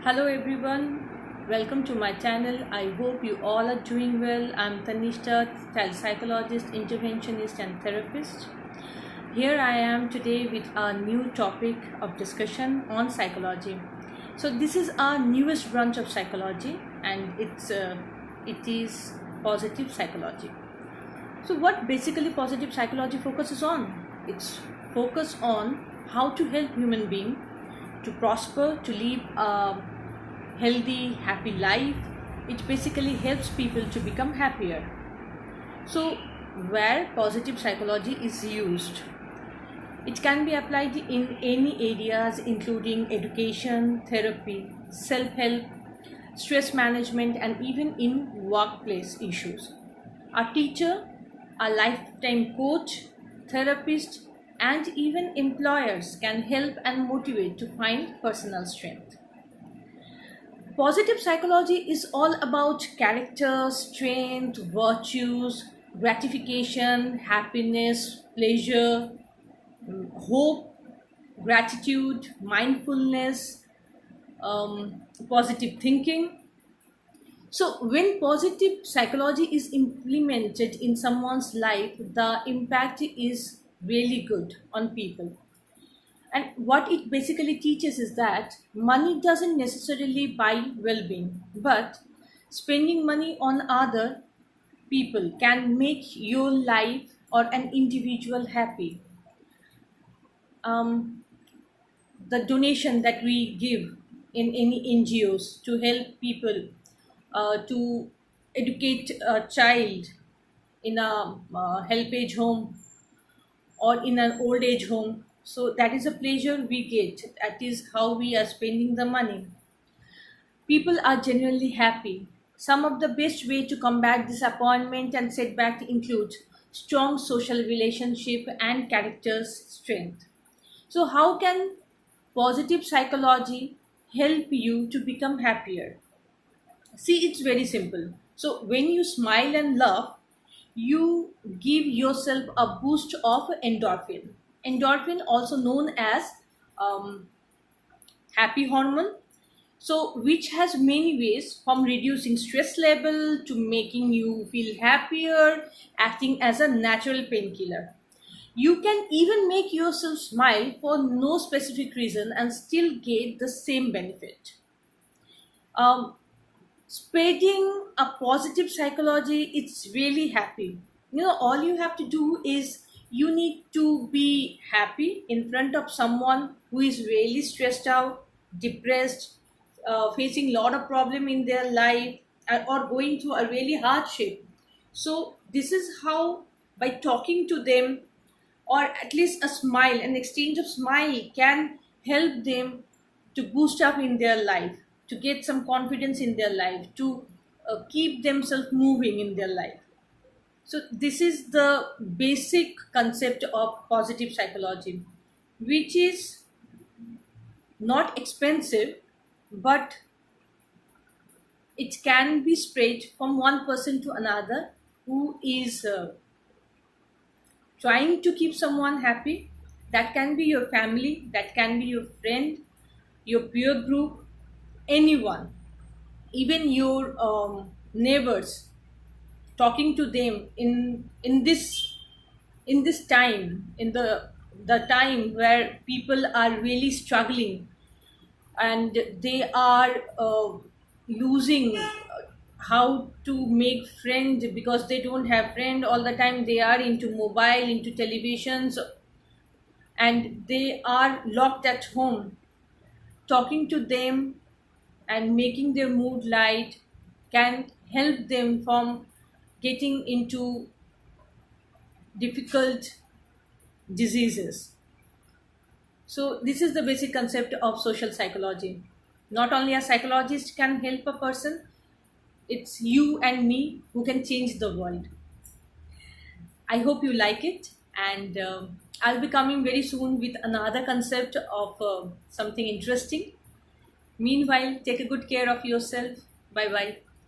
Hello everyone, welcome to my channel. I hope you all are doing well. I'm Tanishta, child psychologist, interventionist and therapist. Here I am today with a new topic of discussion on psychology. So this is our newest branch of psychology and it is positive psychology. So what basically positive psychology focuses on? It's focus on how to help human being to prosper, to live a healthy, happy life. It basically helps people to become happier. So where positive psychology is used, it can be applied in any areas including education, therapy, self-help, stress management, and even in workplace issues. A teacher, a lifetime coach, therapist, and even employers can help and motivate to find personal strength. Positive psychology is all about character, strength, virtues, gratification, happiness, pleasure, hope, gratitude, mindfulness, positive thinking. So, when positive psychology is implemented in someone's life, the impact is really good on people. And what it basically teaches is that money doesn't necessarily buy well being, but spending money on other people can make your life or an individual happy. Um, the donation that we give in any NGOs to help people to educate a child in a help age home or in an old age home. So that is a pleasure we get. That is how we are spending the money. People are genuinely happy. Some of the best way to combat disappointment and setback include strong social relationship and character strength. So how can positive psychology help you to become happier? See, it's very simple. So when you smile and laugh, you give yourself a boost of endorphin. Endorphin, also known as um, happy hormone, so which has many ways from reducing stress level to making you feel happier, acting as a natural painkiller. You can even make yourself smile for no specific reason and still get the same benefit. Um, Spreading a positive psychology, it's really happy. All you have to do is you need to be happy in front of someone who is really stressed out, depressed, facing a lot of problem in their life, or going through a really hardship. So this is how, by talking to them, or at least a smile, an exchange of smile can help them to boost up in their life, to get some confidence in their life, to keep themselves moving in their life. So this is the basic concept of positive psychology, which is not expensive, but it can be spread from one person to another who is trying to keep someone happy. That can be your family, that can be your friend, your peer group, anyone, even your neighbors. Talking to them in this time, in the time where people are really struggling and they are losing how to make friend because they don't have friend. All the time they are into mobile, into televisions, and they are locked at home. Talking to them and making their mood light can help them from getting into difficult diseases. So this is the basic concept of social psychology. Not only a psychologist can help a person, it's you and me who can change the world. I hope you like it, and I'll be coming very soon with another concept of something interesting. Meanwhile, take a good care of yourself. Bye bye.